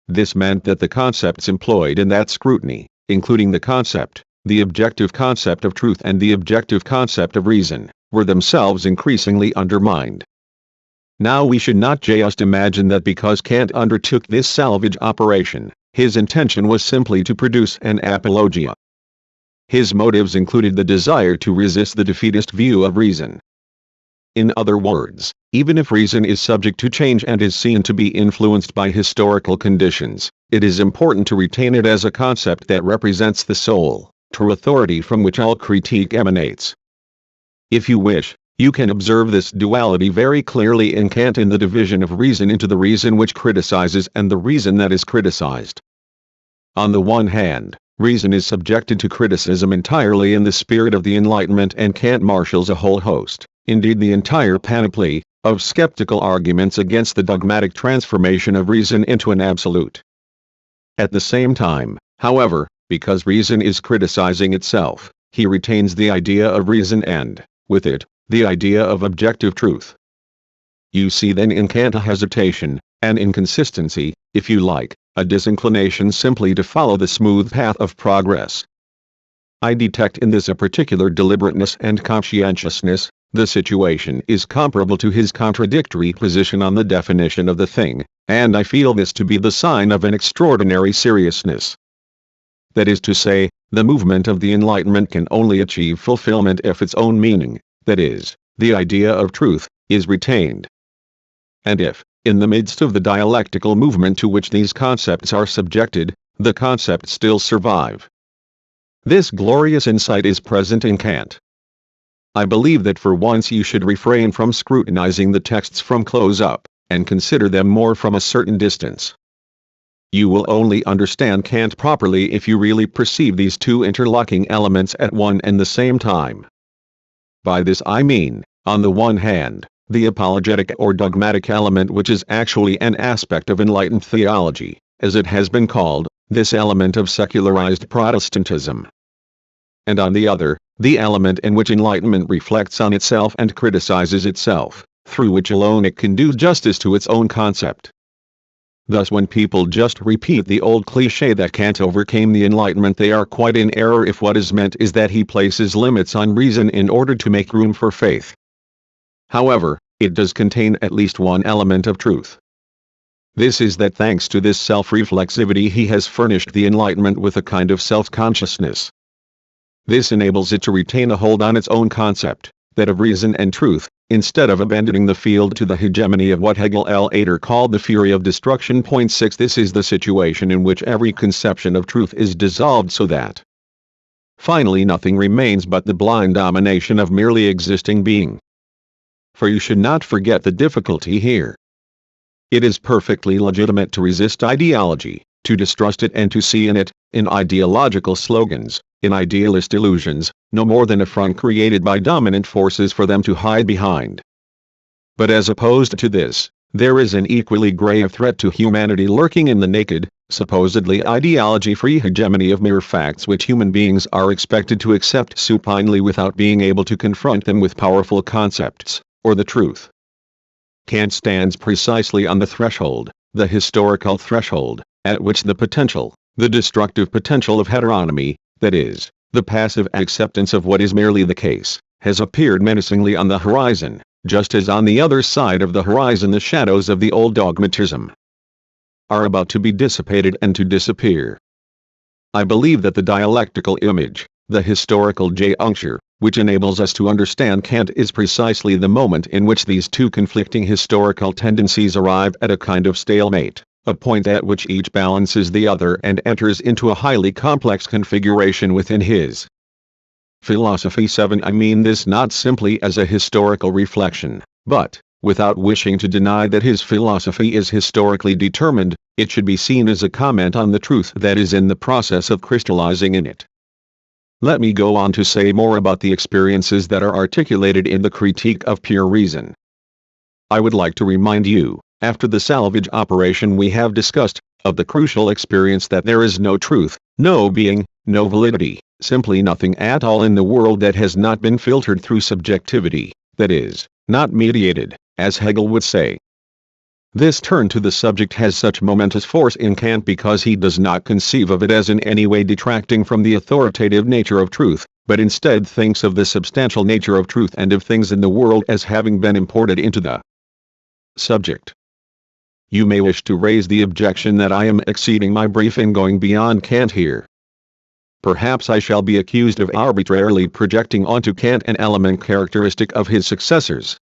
This meant that the concepts employed in that scrutiny, including the concept, the objective concept of truth and the objective concept of reason, were themselves increasingly undermined. Now we should not just imagine that because Kant undertook this salvage operation, his intention was simply to produce an apologia. His motives included the desire to resist the defeatist view of reason. In other words, even if reason is subject to change and is seen to be influenced by historical conditions, it is important to retain it as a concept that represents the sole, true authority from which all critique emanates. If you wish, you can observe this duality very clearly in Kant in the division of reason into the reason which criticizes and the reason that is criticized. On the one hand, reason is subjected to criticism entirely in the spirit of the Enlightenment, and Kant marshals a whole host, indeed the entire panoply, of skeptical arguments against the dogmatic transformation of reason into an absolute. At the same time, however, because reason is criticizing itself, he retains the idea of reason and, with it, the idea of objective truth. You see then in Kant a hesitation, an inconsistency, if you like, a disinclination simply to follow the smooth path of progress. I detect in this a particular deliberateness and conscientiousness. The situation is comparable to his contradictory position on the definition of the thing, and I feel this to be the sign of an extraordinary seriousness. That is to say, the movement of the Enlightenment can only achieve fulfillment if its own meaning, that is, the idea of truth, is retained. And if, in the midst of the dialectical movement to which these concepts are subjected, the concepts still survive. This glorious insight is present in Kant. I believe that for once you should refrain from scrutinizing the texts from close up, and consider them more from a certain distance. You will only understand Kant properly if you really perceive these two interlocking elements at one and the same time. By this I mean, on the one hand, the apologetic or dogmatic element, which is actually an aspect of enlightened theology, as it has been called, this element of secularized Protestantism. And on the other, the element in which enlightenment reflects on itself and criticizes itself, through which alone it can do justice to its own concept. Thus when people just repeat the old cliché that Kant overcame the Enlightenment, they are quite in error if what is meant is that he places limits on reason in order to make room for faith. However, it does contain at least one element of truth. This is that thanks to this self-reflexivity he has furnished the Enlightenment with a kind of self-consciousness. This enables it to retain a hold on its own concept, that of reason and truth, instead of abandoning the field to the hegemony of what Hegel later called the fury of destruction. 6. This is the situation in which every conception of truth is dissolved so that finally nothing remains but the blind domination of merely existing being. For you should not forget the difficulty here. It is perfectly legitimate to resist ideology, to distrust it and to see in it, in ideological slogans, in idealist illusions, no more than a front created by dominant forces for them to hide behind. But as opposed to this, there is an equally grave threat to humanity lurking in the naked, supposedly ideology-free hegemony of mere facts which human beings are expected to accept supinely without being able to confront them with powerful concepts, or the truth. Kant stands precisely on the threshold, the historical threshold, at which the potential, the destructive potential of heteronomy, that is, the passive acceptance of what is merely the case, has appeared menacingly on the horizon, just as on the other side of the horizon the shadows of the old dogmatism are about to be dissipated and to disappear. I believe that the dialectical image, the historical juncture, which enables us to understand Kant is precisely the moment in which these two conflicting historical tendencies arrive at a kind of stalemate, a point at which each balances the other and enters into a highly complex configuration within his philosophy. 7. I mean this not simply as a historical reflection, but, without wishing to deny that his philosophy is historically determined, it should be seen as a comment on the truth that is in the process of crystallizing in it. Let me go on to say more about the experiences that are articulated in the Critique of Pure Reason. I would like to remind you, after the salvage operation we have discussed, of the crucial experience that there is no truth, no being, no validity, simply nothing at all in the world that has not been filtered through subjectivity, that is, not mediated, as Hegel would say. This turn to the subject has such momentous force in Kant because he does not conceive of it as in any way detracting from the authoritative nature of truth, but instead thinks of the substantial nature of truth and of things in the world as having been imported into the subject. You may wish to raise the objection that I am exceeding my brief in going beyond Kant here. Perhaps I shall be accused of arbitrarily projecting onto Kant an element characteristic of his successors.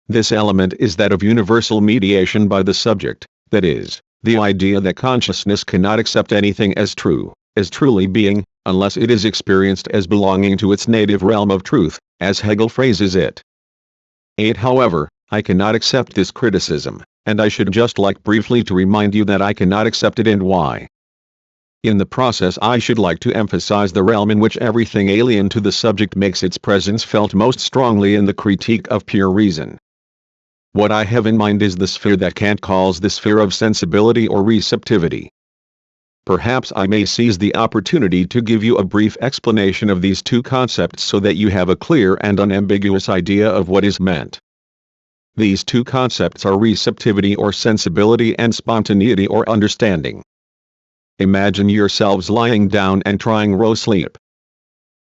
This element is that of universal mediation by the subject, that is, the idea that consciousness cannot accept anything as true, as truly being, unless it is experienced as belonging to its native realm of truth, as Hegel phrases it. 8. However, I cannot accept this criticism, and I should just like briefly to remind you that I cannot accept it and why. In the process I should like to emphasize the realm in which everything alien to the subject makes its presence felt most strongly in the Critique of Pure Reason. What I have in mind is the sphere that Kant calls the sphere of sensibility or receptivity. Perhaps I may seize the opportunity to give you a brief explanation of these two concepts so that you have a clear and unambiguous idea of what is meant. These two concepts are receptivity or sensibility and spontaneity or understanding. Imagine yourselves lying down and trying to sleep.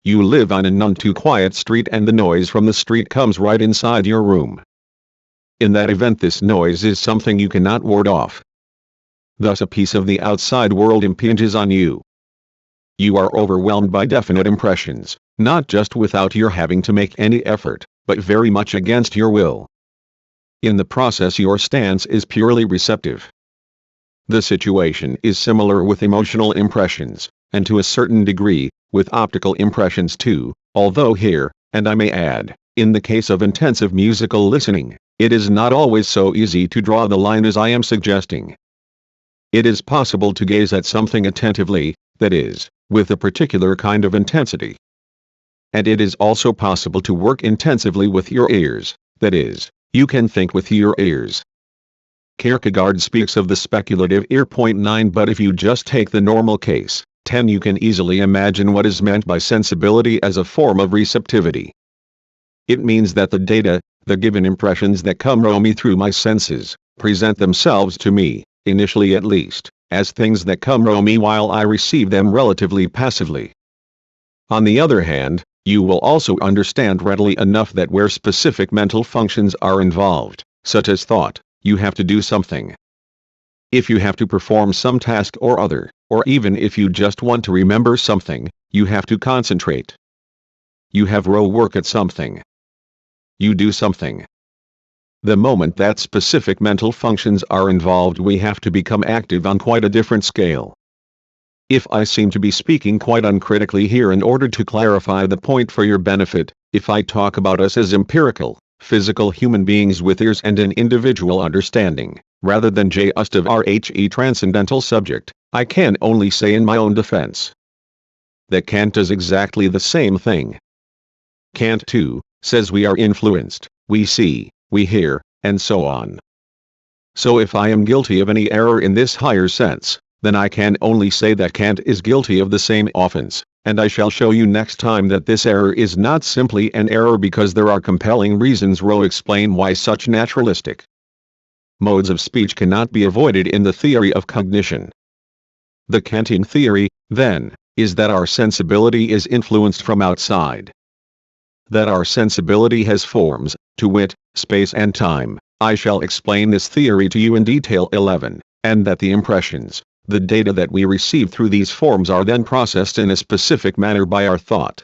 You live on a none too quiet street and the noise from the street comes right inside your room. In that event this noise is something you cannot ward off. Thus a piece of the outside world impinges on you. You are overwhelmed by definite impressions, not just without your having to make any effort, but very much against your will. In the process your stance is purely receptive. The situation is similar with emotional impressions, and to a certain degree, with optical impressions too, although here, and I may add, in the case of intensive musical listening, it is not always so easy to draw the line as I am suggesting. It is possible to gaze at something attentively, that is, with a particular kind of intensity. And it is also possible to work intensively with your ears, that is, you can think with your ears. Kierkegaard speaks of the speculative ear. 9. But if you just take the normal case, 10, you can easily imagine what is meant by sensibility as a form of receptivity. It means that the data, the given impressions that come to me through my senses, present themselves to me, initially at least, as things that come to me while I receive them relatively passively. On the other hand, you will also understand readily enough that where specific mental functions are involved, such as thought, you have to do something. If you have to perform some task or other, or even if you just want to remember something, you have to concentrate. You have raw work at something. You do something. The moment that specific mental functions are involved, we have to become active on quite a different scale. If I seem to be speaking quite uncritically here in order to clarify the point for your benefit, if I talk about us as empirical, physical human beings with ears and an individual understanding, rather than just of RHE transcendental subject, I can only say in my own defense that Kant does exactly the same thing. Kant too says we are influenced, we see, we hear, and so on. So if I am guilty of any error in this higher sense, then I can only say that Kant is guilty of the same offense, and I shall show you next time that this error is not simply an error because there are compelling reasons. Explain why such naturalistic modes of speech cannot be avoided in the theory of cognition. The Kantian theory, then, is that our sensibility is influenced from outside. That our sensibility has forms, to wit, space and time. I shall explain this theory to you in detail. 11, and that the impressions, the data that we receive through these forms are then processed in a specific manner by our thought.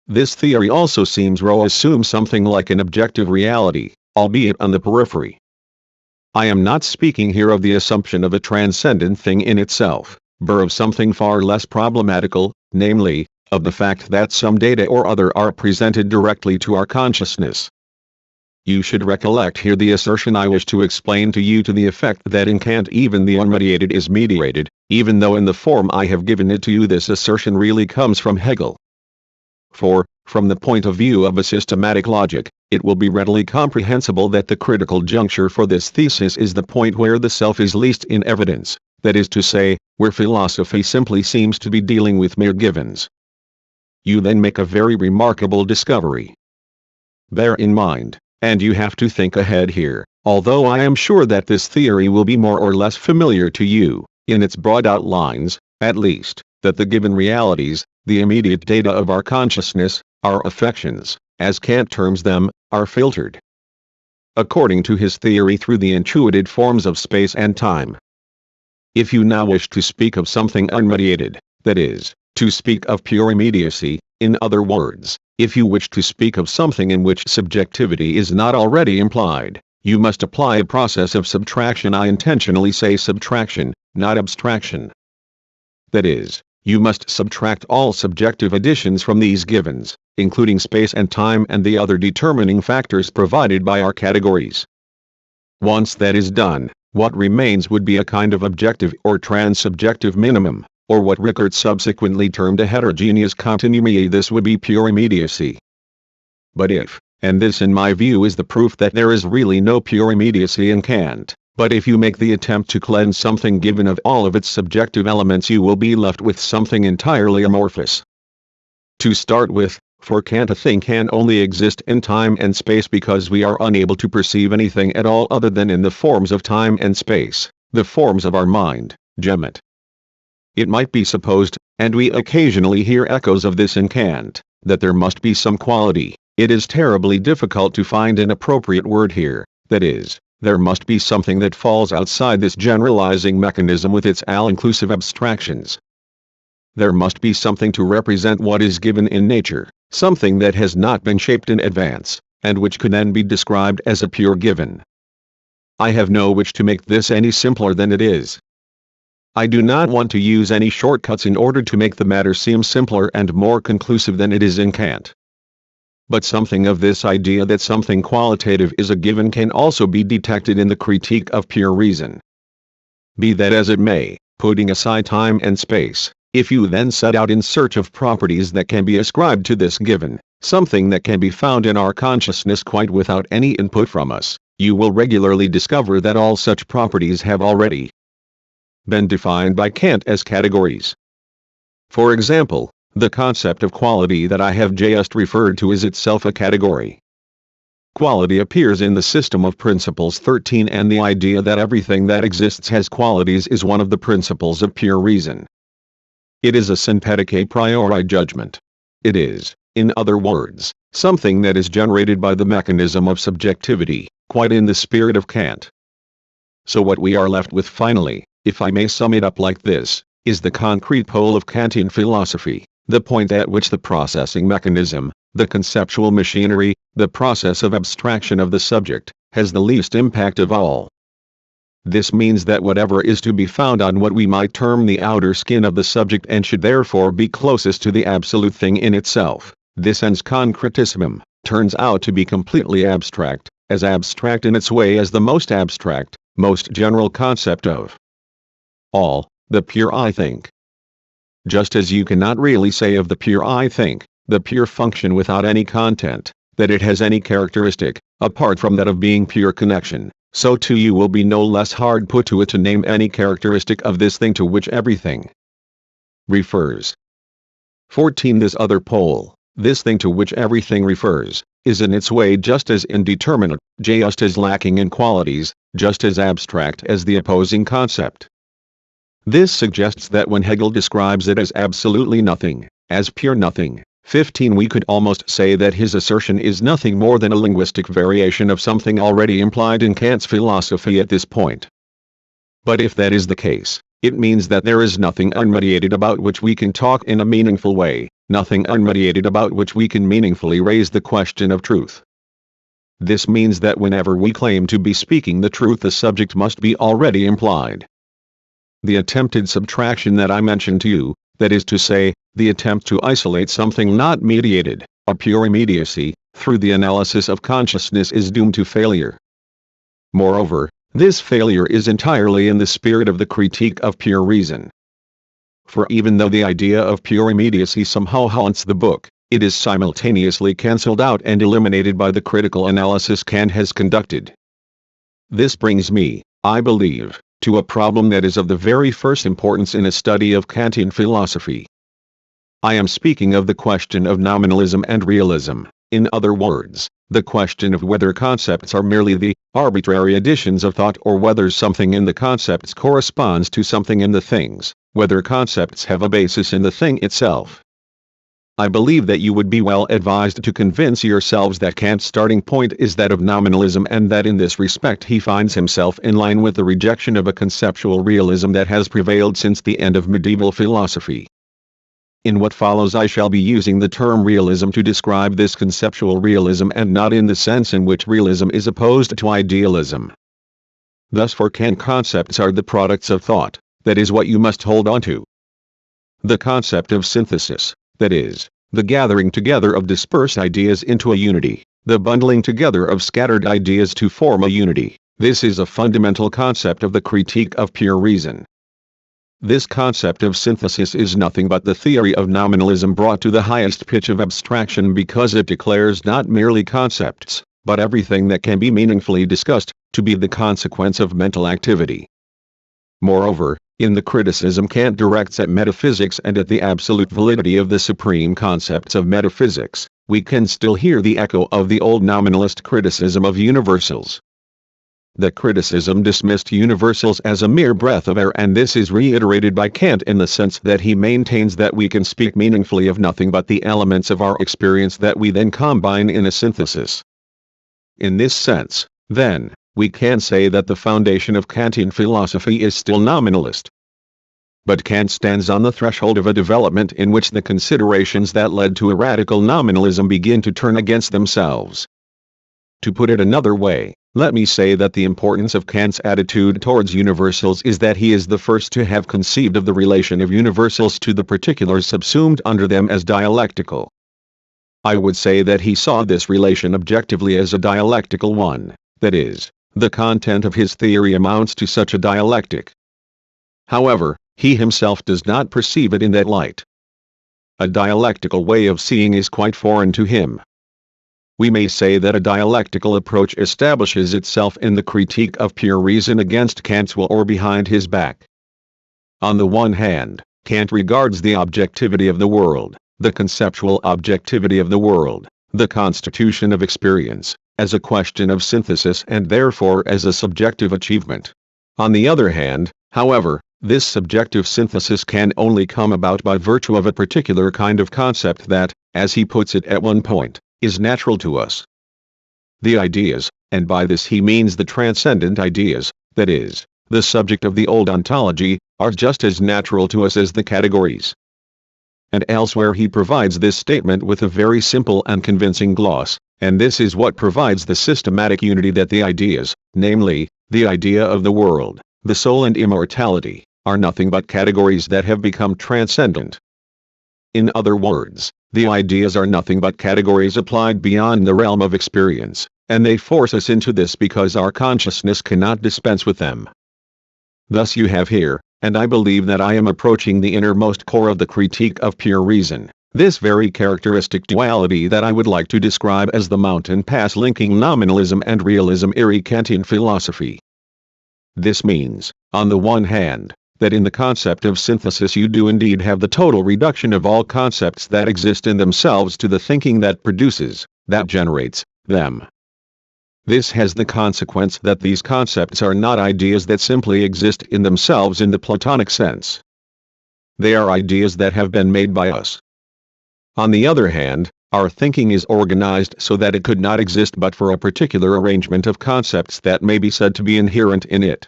This theory also seems to assume something like an objective reality, albeit on the periphery. I am not speaking here of the assumption of a transcendent thing in itself, but of something far less problematical, namely, of the fact that some data or other are presented directly to our consciousness. You should recollect here the assertion I wish to explain to you to the effect that in Kant even the unmediated is mediated, even though in the form I have given it to you this assertion really comes from Hegel. For, from the point of view of a systematic logic, it will be readily comprehensible that the critical juncture for this thesis is the point where the self is least in evidence, that is to say, where philosophy simply seems to be dealing with mere givens. You then make a very remarkable discovery. Bear in mind, and you have to think ahead here, although I am sure that this theory will be more or less familiar to you, in its broad outlines, at least, that the given realities, the immediate data of our consciousness, our affections, as Kant terms them, are filtered, according to his theory, through the intuited forms of space and time. If you now wish to speak of something unmediated, that is, to speak of pure immediacy, in other words, if you wish to speak of something in which subjectivity is not already implied, you must apply a process of subtraction. I intentionally say subtraction, not abstraction. That is, you must subtract all subjective additions from these givens, including space and time and the other determining factors provided by our categories. Once that is done, what remains would be a kind of objective or transsubjective minimum, or what Rickert subsequently termed a heterogeneous continuity. This would be pure immediacy. But if, and this in my view is the proof that there is really no pure immediacy in Kant, but if you make the attempt to cleanse something given of all of its subjective elements, you will be left with something entirely amorphous. To start with, for Kant a thing can only exist in time and space because we are unable to perceive anything at all other than in the forms of time and space, the forms of our mind, Gemet. It might be supposed, and we occasionally hear echoes of this in Kant, that there must be some quality. It is terribly difficult to find an appropriate word here, that is, there must be something that falls outside this generalizing mechanism with its all-inclusive abstractions. There must be something to represent what is given in nature, something that has not been shaped in advance, and which can then be described as a pure given. I have no wish to make this any simpler than it is. I do not want to use any shortcuts in order to make the matter seem simpler and more conclusive than it is in Kant. But something of this idea that something qualitative is a given can also be detected in the Critique of Pure Reason. Be that as it may, putting aside time and space, if you then set out in search of properties that can be ascribed to this given, something that can be found in our consciousness quite without any input from us, you will regularly discover that all such properties have already been defined by Kant as categories. For example, the concept of quality that I have just referred to is itself a category. Quality appears in the system of principles 13, and the idea that everything that exists has qualities is one of the principles of pure reason. It is a synthetic a priori judgment. It is, in other words, something that is generated by the mechanism of subjectivity, quite in the spirit of Kant. So what we are left with finally, if I may sum it up like this, is the concrete pole of Kantian philosophy, the point at which the processing mechanism, the conceptual machinery, the process of abstraction of the subject, has the least impact of all. This means that whatever is to be found on what we might term the outer skin of the subject and should therefore be closest to the absolute thing in itself, this ens concretissimum, turns out to be completely abstract, as abstract in its way as the most abstract, most general concept of all, the pure I think. Just as you cannot really say of the pure I think, the pure function without any content, that it has any characteristic, apart from that of being pure connection, so too you will be no less hard put to it to name any characteristic of this thing to which everything refers. 14. This other pole, this thing to which everything refers, is in its way just as indeterminate, just as lacking in qualities, just as abstract as the opposing concept. This suggests that when Hegel describes it as absolutely nothing, as pure nothing, 15, we could almost say that his assertion is nothing more than a linguistic variation of something already implied in Kant's philosophy at this point. But if that is the case, it means that there is nothing unmediated about which we can talk in a meaningful way, nothing unmediated about which we can meaningfully raise the question of truth. This means that whenever we claim to be speaking the truth, the subject must be already implied. The attempted subtraction that I mentioned to you, that is to say, the attempt to isolate something not mediated, a pure immediacy, through the analysis of consciousness is doomed to failure. Moreover, this failure is entirely in the spirit of the critique of pure reason. For even though the idea of pure immediacy somehow haunts the book, it is simultaneously cancelled out and eliminated by the critical analysis Kant has conducted. This brings me, I believe, to a problem that is of the very first importance in a study of Kantian philosophy. I am speaking of the question of nominalism and realism, in other words, the question of whether concepts are merely the arbitrary additions of thought or whether something in the concepts corresponds to something in the things, whether concepts have a basis in the thing itself. I believe that you would be well advised to convince yourselves that Kant's starting point is that of nominalism and that in this respect he finds himself in line with the rejection of a conceptual realism that has prevailed since the end of medieval philosophy. In what follows I shall be using the term realism to describe this conceptual realism and not in the sense in which realism is opposed to idealism. Thus for Kant concepts are the products of thought, that is what you must hold on to. The concept of synthesis, that is, the gathering together of dispersed ideas into a unity, the bundling together of scattered ideas to form a unity, this is a fundamental concept of the critique of pure reason. This concept of synthesis is nothing but the theory of nominalism brought to the highest pitch of abstraction because it declares not merely concepts, but everything that can be meaningfully discussed, to be the consequence of mental activity. Moreover, in the criticism Kant directs at metaphysics and at the absolute validity of the supreme concepts of metaphysics, we can still hear the echo of the old nominalist criticism of universals. The criticism dismissed universals as a mere breath of air, and this is reiterated by Kant in the sense that he maintains that we can speak meaningfully of nothing but the elements of our experience that we then combine in a synthesis. In this sense, then, we can say that the foundation of Kantian philosophy is still nominalist. But Kant stands on the threshold of a development in which the considerations that led to a radical nominalism begin to turn against themselves. To put it another way, let me say that the importance of Kant's attitude towards universals is that he is the first to have conceived of the relation of universals to the particulars subsumed under them as dialectical. I would say that he saw this relation objectively as a dialectical one, that is, the content of his theory amounts to such a dialectic. However, he himself does not perceive it in that light. A dialectical way of seeing is quite foreign to him. We may say that a dialectical approach establishes itself in the critique of pure reason against Kant's will or behind his back. On the one hand, Kant regards the objectivity of the world, the conceptual objectivity of the world, the constitution of experience, as a question of synthesis and therefore as a subjective achievement. On the other hand, however, this subjective synthesis can only come about by virtue of a particular kind of concept that, as he puts it at one point, is natural to us. The ideas, and by this he means the transcendent ideas, that is, the subject of the old ontology, are just as natural to us as the categories. And elsewhere he provides this statement with a very simple and convincing gloss, and this is what provides the systematic unity that the ideas, namely, the idea of the world, the soul and immortality, are nothing but categories that have become transcendent. In other words, the ideas are nothing but categories applied beyond the realm of experience, and they force us into this because our consciousness cannot dispense with them. Thus you have here, and I believe that I am approaching the innermost core of the critique of pure reason, this very characteristic duality that I would like to describe as the mountain pass linking nominalism and realism in Kantian philosophy. This means, on the one hand, that in the concept of synthesis you do indeed have the total reduction of all concepts that exist in themselves to the thinking that produces, that generates, them. This has the consequence that these concepts are not ideas that simply exist in themselves in the Platonic sense. They are ideas that have been made by us. On the other hand, our thinking is organized so that it could not exist but for a particular arrangement of concepts that may be said to be inherent in it.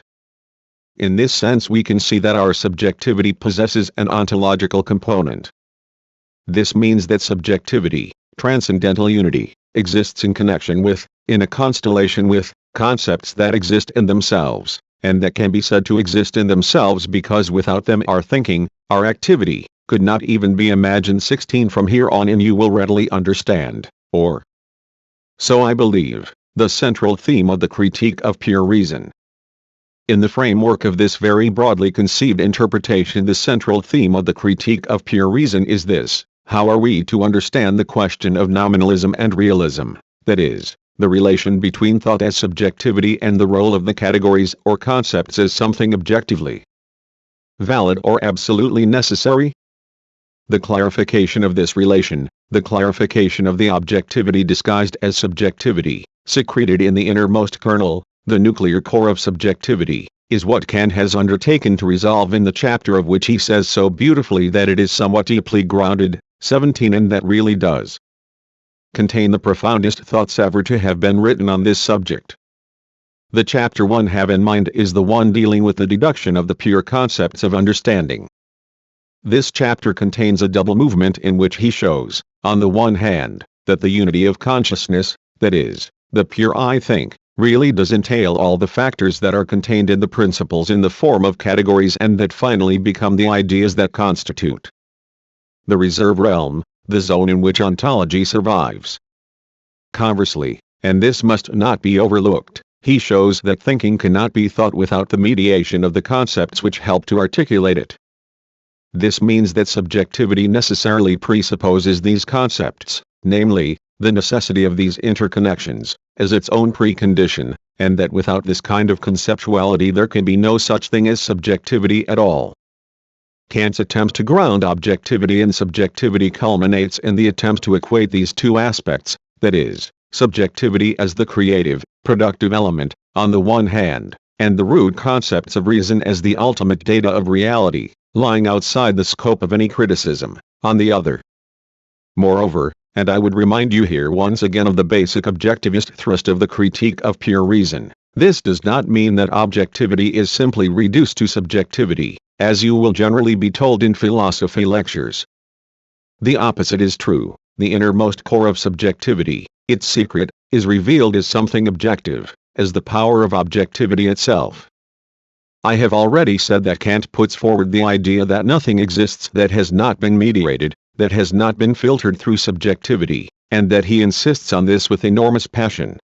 In this sense we can see that our subjectivity possesses an ontological component. This means that subjectivity, transcendental unity, exists in connection with, in a constellation with, concepts that exist in themselves, and that can be said to exist in themselves because without them our thinking, our activity, could not even be imagined. 16 From here on in you will readily understand, or so I believe, the central theme of the critique of pure reason. In the framework of this very broadly conceived interpretation, the central theme of the critique of pure reason is this: how are we to understand the question of nominalism and realism, that is, the relation between thought as subjectivity and the role of the categories or concepts as something objectively valid or absolutely necessary? The clarification of this relation, the clarification of the objectivity disguised as subjectivity, secreted in the innermost kernel, the nuclear core of subjectivity, is what Kant has undertaken to resolve in the chapter of which he says so beautifully that it is somewhat deeply grounded, 17, and that really does contain the profoundest thoughts ever to have been written on this subject. The chapter 1 have in mind is the one dealing with the deduction of the pure concepts of understanding. This chapter contains a double movement in which he shows, on the one hand, that the unity of consciousness, that is, the pure I think, really does entail all the factors that are contained in the principles in the form of categories and that finally become the ideas that constitute the reserve realm, the zone in which ontology survives. Conversely, and this must not be overlooked, he shows that thinking cannot be thought without the mediation of the concepts which help to articulate it. This means that subjectivity necessarily presupposes these concepts, namely, the necessity of these interconnections, as its own precondition, and that without this kind of conceptuality there can be no such thing as subjectivity at all. Kant's attempt to ground objectivity and subjectivity culminates in the attempt to equate these two aspects, that is, subjectivity as the creative, productive element, on the one hand, and the root concepts of reason as the ultimate data of reality, lying outside the scope of any criticism, on the other. Moreover, and I would remind you here once again of the basic objectivist thrust of the critique of pure reason, this does not mean that objectivity is simply reduced to subjectivity, as you will generally be told in philosophy lectures. The opposite is true. The innermost core of subjectivity, its secret, is revealed as something objective, as the power of objectivity itself. I have already said that Kant puts forward the idea that nothing exists that has not been mediated, that has not been filtered through subjectivity, and that he insists on this with enormous passion.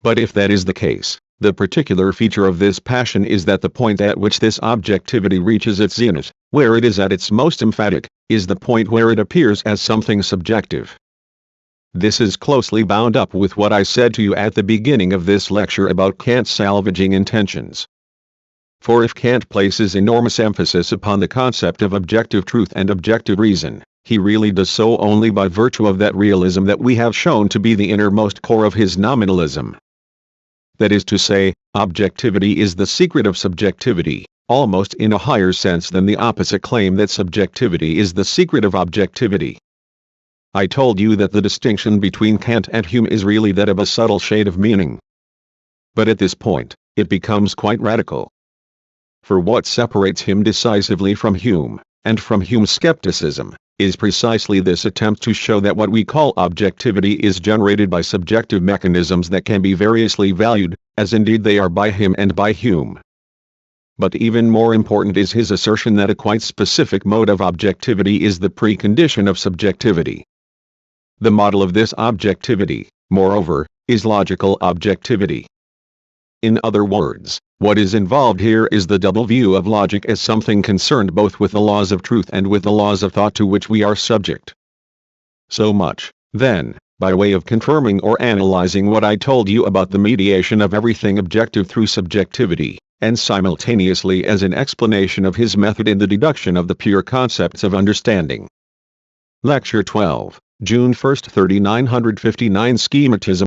But if that is the case, The particular feature of this passion is that the point at which this objectivity reaches its zenith, where it is at its most emphatic, is the point where it appears as something subjective. This is closely bound up with what I said to you at the beginning of this lecture about Kant's salvaging intentions. For if Kant places enormous emphasis upon the concept of objective truth and objective reason, he really does so only by virtue of that realism that we have shown to be the innermost core of his nominalism. That is to say, objectivity is the secret of subjectivity, almost in a higher sense than the opposite claim that subjectivity is the secret of objectivity. I told you that the distinction between Kant and Hume is really that of a subtle shade of meaning. But at this point, it becomes quite radical. For what separates him decisively from Hume, and from Hume's skepticism, is precisely this attempt to show that what we call objectivity is generated by subjective mechanisms that can be variously valued, as indeed they are by him and by Hume. But even more important is his assertion that a quite specific mode of objectivity is the precondition of subjectivity. The model of this objectivity, moreover, is logical objectivity. In other words, what is involved here is the double view of logic as something concerned both with the laws of truth and with the laws of thought to which we are subject. So much, then, by way of confirming or analyzing what I told you about the mediation of everything objective through subjectivity, and simultaneously as an explanation of his method in the deduction of the pure concepts of understanding. Lecture 12, June 1, 3959 Schematism.